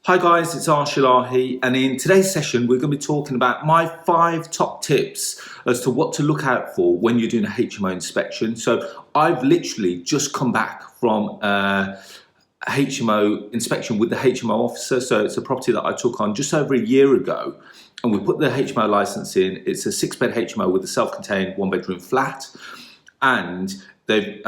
Hi guys, it's Arsh Ellahi, and in today's session we're going to be talking about my 5 top tips as to what to look out for when you're doing a HMO inspection. So I've literally just come back from a HMO inspection with the HMO officer. So it's a property that I took on just over a year ago, and we put the HMO license in. It's a 6-bed HMO with a self-contained 1-bedroom flat, and the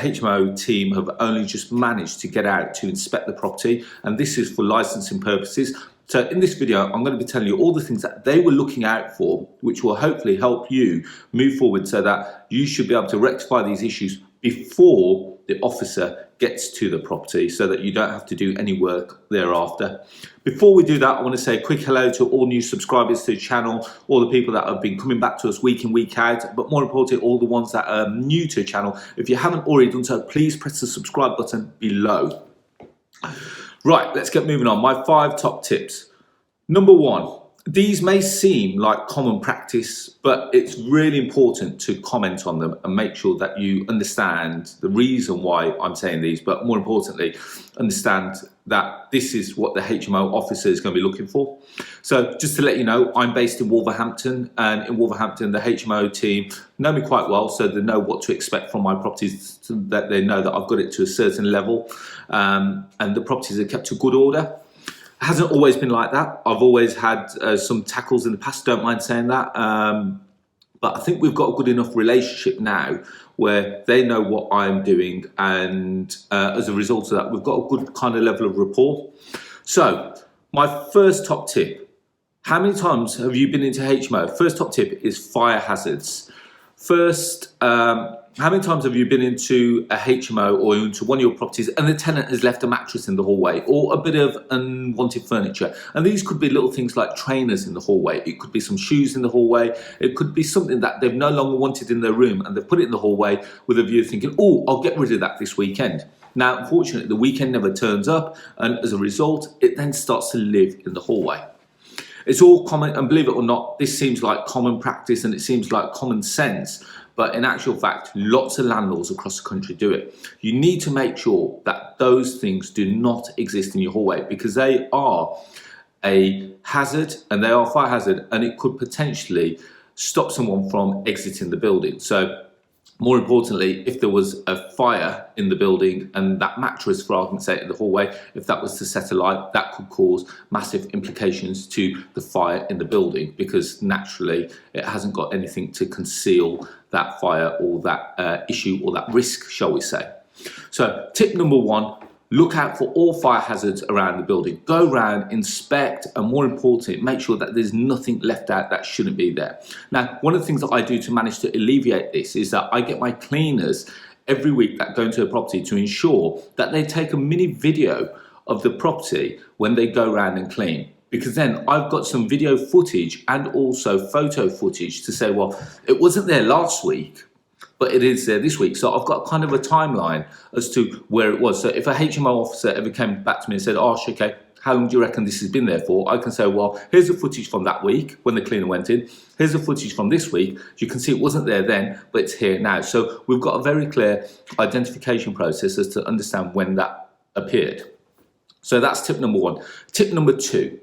HMO team have only just managed to get out to inspect the property, and this is for licensing purposes. So in this video, I'm going to be telling you all the things that they were looking out for, which will hopefully help you move forward so that you should be able to rectify these issues before the officer gets to the property, so that you don't have to do any work thereafter. Before we do that, I want to say a quick hello to all new subscribers to the channel, all the people that have been coming back to us week in, week out, but more importantly, all the ones that are new to the channel. If you haven't already done so, please press the subscribe button below. Right, let's get moving on. My 5 top tips. Number 1. These may seem like common practice, but it's really important to comment on them and make sure that you understand the reason why I'm saying these, but more importantly, understand that this is what the HMO officer is going to be looking for. So just to let you know, I'm based in Wolverhampton, and in Wolverhampton, the HMO team know me quite well, so they know what to expect from my properties, so that they know that I've got it to a certain level, and the properties are kept to good order. It hasn't always been like that. I've always had some tackles in the past, don't mind saying that. But I think we've got a good enough relationship now where they know what I'm doing, and as a result of that, we've got a good kind of level of rapport. So my first top tip, how many times have you been into HMO? First top tip is fire hazards. First, how many times have you been into a HMO or into one of your properties and the tenant has left a mattress in the hallway or a bit of unwanted furniture? And these could be little things like trainers in the hallway. It could be some shoes in the hallway. It could be something that they've no longer wanted in their room, and they've put it in the hallway with a view of thinking, oh, I'll get rid of that this weekend. Now, unfortunately, the weekend never turns up, and as a result, it then starts to live in the hallway. It's all common, and believe it or not, this seems like common practice and it seems like common sense, but in actual fact, lots of landlords across the country do it. You need to make sure that those things do not exist in your hallway, because they are a hazard, and they are a fire hazard, and it could potentially stop someone from exiting the building. So more importantly, if there was a fire in the building and that mattress, for argument's sake, in the hallway, if that was to set alight, that could cause massive implications to the fire in the building, because naturally it hasn't got anything to conceal that fire or that issue or that risk, shall we say. So tip number 1, look out for all fire hazards around the building. Go around, inspect, and more importantly, make sure that there's nothing left out that shouldn't be there. Now, one of the things that I do to manage to alleviate this is that I get my cleaners every week that go into a property to ensure that they take a mini video of the property when they go around and clean. Because then I've got some video footage and also photo footage to say, well, it wasn't there last week, but it is there this week. So I've got kind of a timeline as to where it was. So if a HMO officer ever came back to me and said, oh, okay, how long do you reckon this has been there for? I can say, well, here's the footage from that week when the cleaner went in. Here's the footage from this week. You can see it wasn't there then, but it's here now. So we've got a very clear identification process as to understand when that appeared. So that's tip number 1. Tip number 2,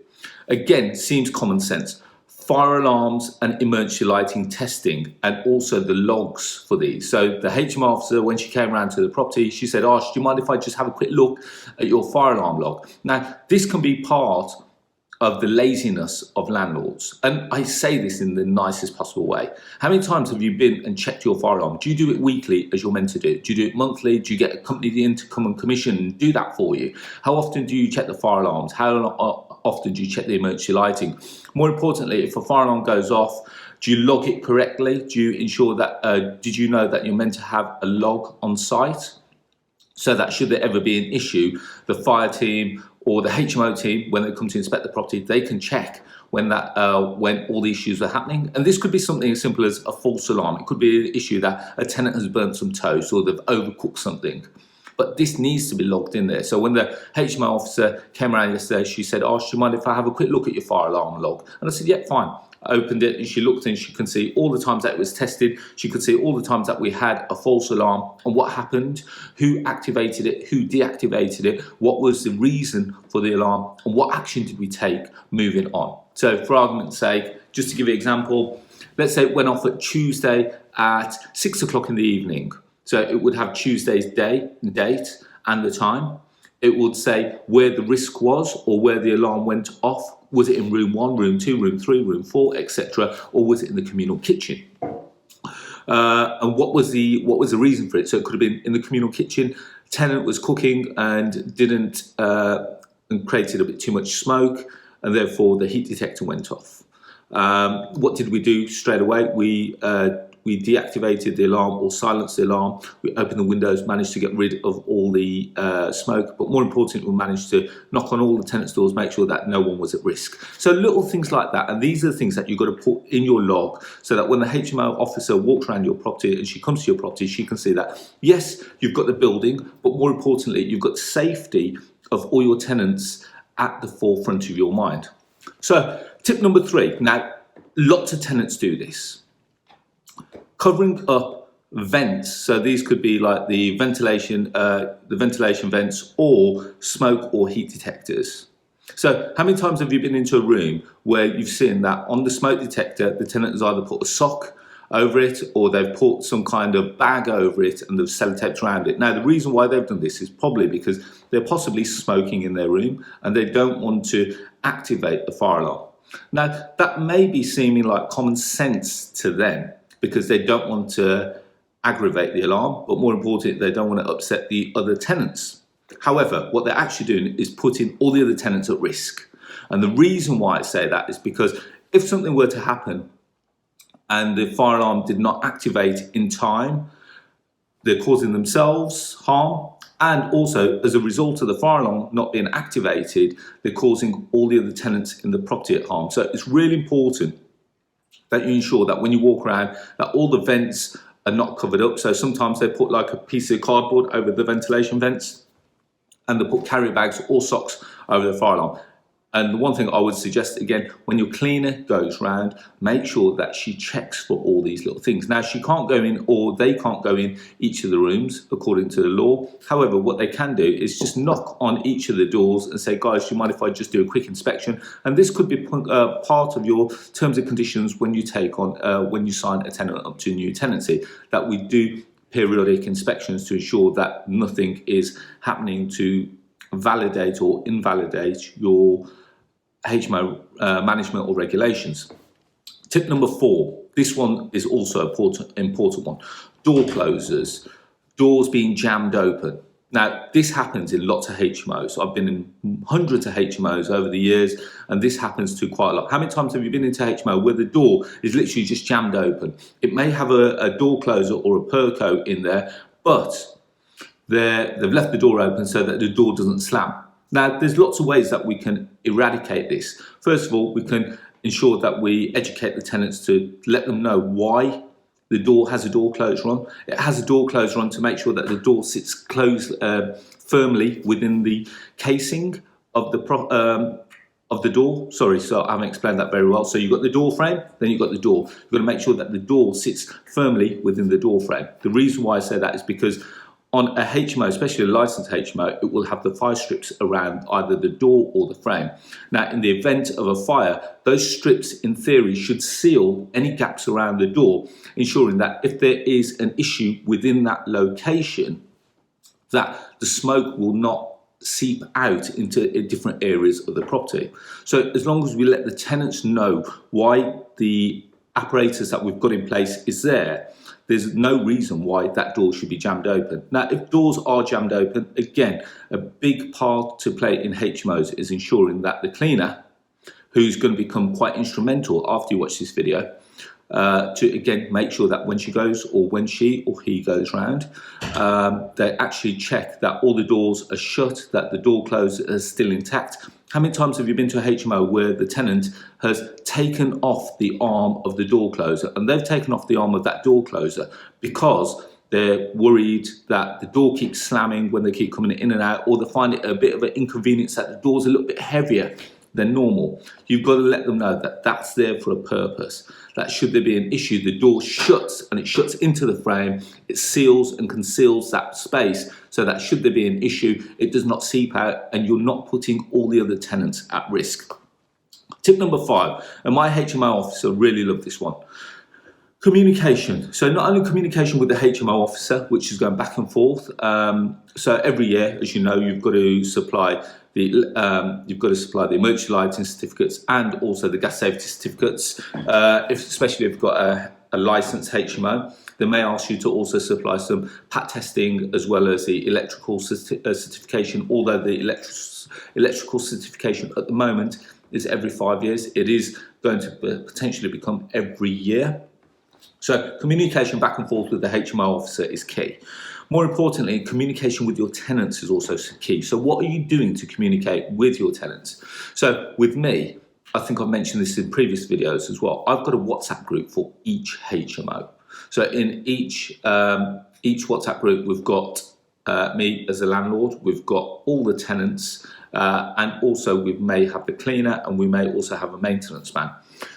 again, seems common sense. Fire alarms and emergency lighting testing, and also the logs for these. So the HMO officer, when she came around to the property, she said, Arsh, do you mind if I just have a quick look at your fire alarm log? Now, this can be part of the laziness of landlords. And I say this in the nicest possible way. How many times have you been and checked your fire alarm? Do you do it weekly as you're meant to do? Do you do it monthly? Do you get a company in to come and commission and do that for you? How often do you check the fire alarms? How often do you check the emergency lighting? More importantly, if a fire alarm goes off, do you log it correctly? Do you ensure that, did you know that you're meant to have a log on site? So that should there ever be an issue, the fire team or the HMO team, when they come to inspect the property, they can check when all the issues are happening. And this could be something as simple as a false alarm. It could be an issue that a tenant has burnt some toast or they've overcooked something. But this needs to be logged in there. So when the HMO officer came around yesterday, she said, oh, do you mind if I have a quick look at your fire alarm log? And I said, yeah, fine. opened it and she looked and she can see all the times that it was tested. She could see all the times that we had a false alarm and what happened, who activated it, who deactivated it, what was the reason for the alarm, and what action did we take moving on. So for argument's sake, just to give you an example, let's say it went off at Tuesday at 6 o'clock in the evening. So it would have Tuesday's date and the time. It would say where the risk was or where the alarm went off. Was it in room 1, room 2, room 3, room 4, etc., or was it in the communal kitchen? And what was the reason for it? So it could have been in the communal kitchen. Tenant was cooking and didn't and created a bit too much smoke, and therefore the heat detector went off. What did we do straight away? We deactivated the alarm or silenced the alarm. We opened the windows, managed to get rid of all the smoke, but more importantly, we managed to knock on all the tenants' doors, make sure that no one was at risk. So little things like that, and these are the things that you've got to put in your log so that when the HMO officer walks around your property and she comes to your property, she can see that, yes, you've got the building, but more importantly, you've got safety of all your tenants at the forefront of your mind. So tip number 3, now lots of tenants do this. Covering up vents, so these could be like the ventilation vents or smoke or heat detectors. So how many times have you been into a room where you've seen that on the smoke detector the tenant has either put a sock over it or they've put some kind of bag over it and they've sellotaped around it? Now the reason why they've done this is probably because they're possibly smoking in their room and they don't want to activate the fire alarm. Now that may be seeming like common sense to them, because they don't want to aggravate the alarm, but more importantly, they don't want to upset the other tenants. However, what they're actually doing is putting all the other tenants at risk. And the reason why I say that is because if something were to happen and the fire alarm did not activate in time, they're causing themselves harm. And also, as a result of the fire alarm not being activated, they're causing all the other tenants in the property at harm. So it's really important that you ensure that when you walk around that all the vents are not covered up. So sometimes they put like a piece of cardboard over the ventilation vents and they put carrier bags or socks over the fire alarm. And the one thing I would suggest, again, when your cleaner goes round, make sure that she checks for all these little things. Now, she can't go in or they can't go in each of the rooms according to the law. However, what they can do is just knock on each of the doors and say, guys, do you mind if I just do a quick inspection? And this could be part of your terms and conditions when you take on, when you sign a tenant up to a new tenancy, that we do periodic inspections to ensure that nothing is happening to validate or invalidate your HMO management or regulations. Tip number 4, this one is also an important one. Door closers, doors being jammed open. Now, this happens in lots of HMOs. I've been in hundreds of HMOs over the years, and this happens to quite a lot. How many times have you been into HMO where the door is literally just jammed open? It may have a door closer or a perco in there, but they've left the door open so that the door doesn't slam. Now, there's lots of ways that we can eradicate this. First of all, we can ensure that we educate the tenants to let them know why the door has a door closer on. It has a door closer on to make sure that the door sits closed firmly within the casing of the door. Sorry, so I haven't explained that very well. So you've got the door frame, then you've got the door. You've got to make sure that the door sits firmly within the door frame. The reason why I say that is because on a HMO, especially a licensed HMO, it will have the fire strips around either the door or the frame. Now, in the event of a fire, those strips, in theory, should seal any gaps around the door, ensuring that if there is an issue within that location, that the smoke will not seep out into different areas of the property. So as long as we let the tenants know why the apparatus that we've got in place is there, there's no reason why that door should be jammed open. Now, if doors are jammed open, again, a big part to play in HMOs is ensuring that the cleaner, who's going to become quite instrumental after you watch this video, to again make sure that when she goes or when she or he goes round, they actually check that all the doors are shut, that the door closer is still intact. How many times have you been to a HMO where the tenant has taken off the arm of the door closer, and they've taken off the arm of that door closer because they're worried that the door keeps slamming when they keep coming in and out, or they find it a bit of an inconvenience that the door's a little bit heavier they're normal. You've got to let them know that that's there for a purpose. That should there be an issue, the door shuts and it shuts into the frame, it seals and conceals that space so that should there be an issue, it does not seep out and you're not putting all the other tenants at risk. Tip number 5, and my HMO officer really loved this one. Communication. So not only communication with the HMO officer, which is going back and forth. So every year, as you know, you've got to supply the emergency lighting certificates and also the gas safety certificates. Especially if you've got a licensed HMO, they may ask you to also supply some PAT testing as well as the electrical certification. Although the electrical certification at the moment is every 5 years, it is going to potentially become every year. So communication back and forth with the HMO officer is key. More importantly, communication with your tenants is also key. So what are you doing to communicate with your tenants? So with me, I think I've mentioned this in previous videos as well, I've got a WhatsApp group for each HMO. So in each WhatsApp group, we've got me as a landlord, we've got all the tenants, and also we may have the cleaner and we may also have a maintenance man.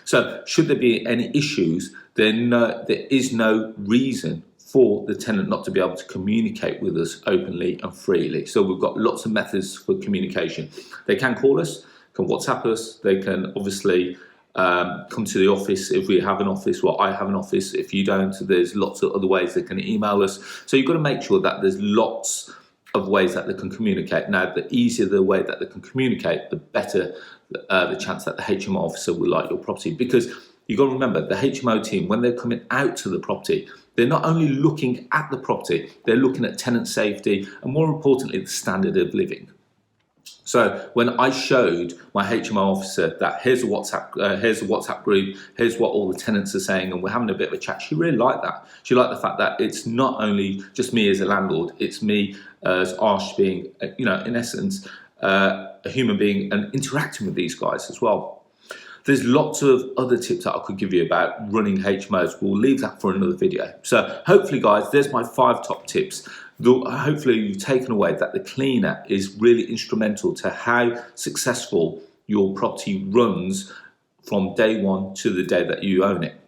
So should there be any issues, then there is no reason for the tenant not to be able to communicate with us openly and freely. So we've got lots of methods for communication. They can call us, can WhatsApp us, they can obviously come to the office if we have an office, or I have an office. If you don't, there's lots of other ways they can email us. So you've got to make sure that there's lots of ways that they can communicate. Now, the easier the way that they can communicate, the better the chance that the HMO officer will like your property. Because you've got to remember, the HMO team, when they're coming out to the property, they're not only looking at the property, they're looking at tenant safety and more importantly, the standard of living. So when I showed my HMO officer that here's a WhatsApp group, here's what all the tenants are saying, and we're having a bit of a chat, she really liked that. She liked the fact that it's not only just me as a landlord, it's me as Arsh being, in essence, a human being and interacting with these guys as well. There's lots of other tips that I could give you about running HMOs. We'll leave that for another video. So hopefully, guys, there's my 5 top tips. Hopefully you've taken away that the cleaner is really instrumental to how successful your property runs from day one to the day that you own it.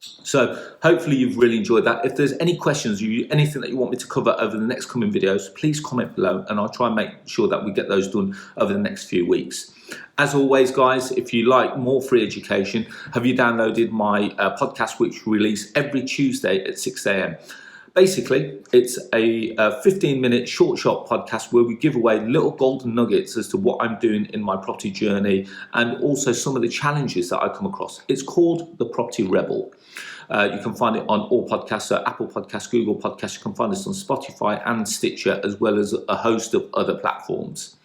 So hopefully you've really enjoyed that. If there's any questions, anything that you want me to cover over the next coming videos, please comment below and I'll try and make sure that we get those done over the next few weeks. As always, guys, if you like more free education, have you downloaded my podcast, which we release every Tuesday at 6 a.m. Basically, it's a 15-minute short podcast where we give away little golden nuggets as to what I'm doing in my property journey and also some of the challenges that I come across. It's called The Property Rebel. You can find it on all podcasts, so Apple Podcasts, Google Podcasts. You can find us on Spotify and Stitcher, as well as a host of other platforms.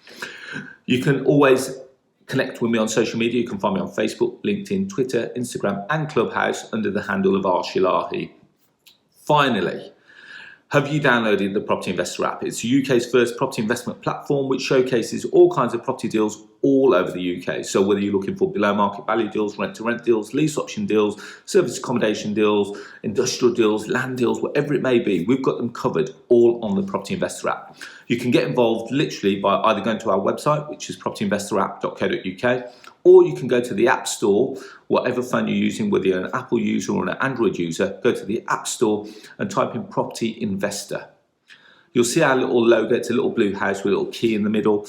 You can always connect with me on social media. You can find me on Facebook, LinkedIn, Twitter, Instagram, and Clubhouse under the handle of Arsh Ellahi. Finally, have you downloaded the Property Investor app? It's the UK's first property investment platform which showcases all kinds of property deals all over the UK. So whether you're looking for below market value deals, rent to rent deals, lease option deals, service accommodation deals, industrial deals, land deals, whatever it may be, we've got them covered all on the Property Investor app. You can get involved literally by either going to our website, which is propertyinvestorapp.co.uk, or you can go to the App Store, whatever phone you're using, whether you're an Apple user or an Android user, go to the App Store and type in Property Investor. You'll see our little logo. It's a little blue house with a little key in the middle.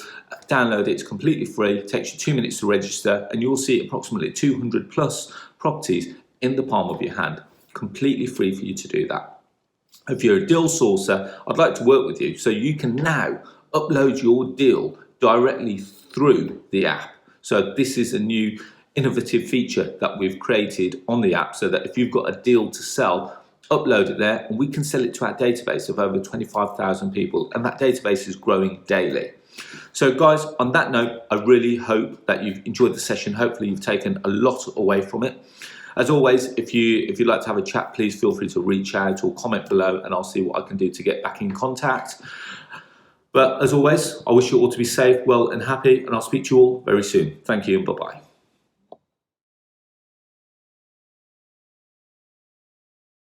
Download it. It's completely free. It takes you 2 minutes to register and you'll see approximately 200 plus properties in the palm of your hand. Completely free for you to do that. If you're a deal sourcer, I'd like to work with you so you can now upload your deal directly through the app. So this is a new innovative feature that we've created on the app so that if you've got a deal to sell, upload it there and we can sell it to our database of over 25,000 people, and that database is growing daily. So guys, on that note, I really hope that you've enjoyed the session. Hopefully you've taken a lot away from it. As always, if you'd like to have a chat, please feel free to reach out or comment below and I'll see what I can do to get back in contact. But as always, I wish you all to be safe, well and happy, and I'll speak to you all very soon. Thank you and bye-bye.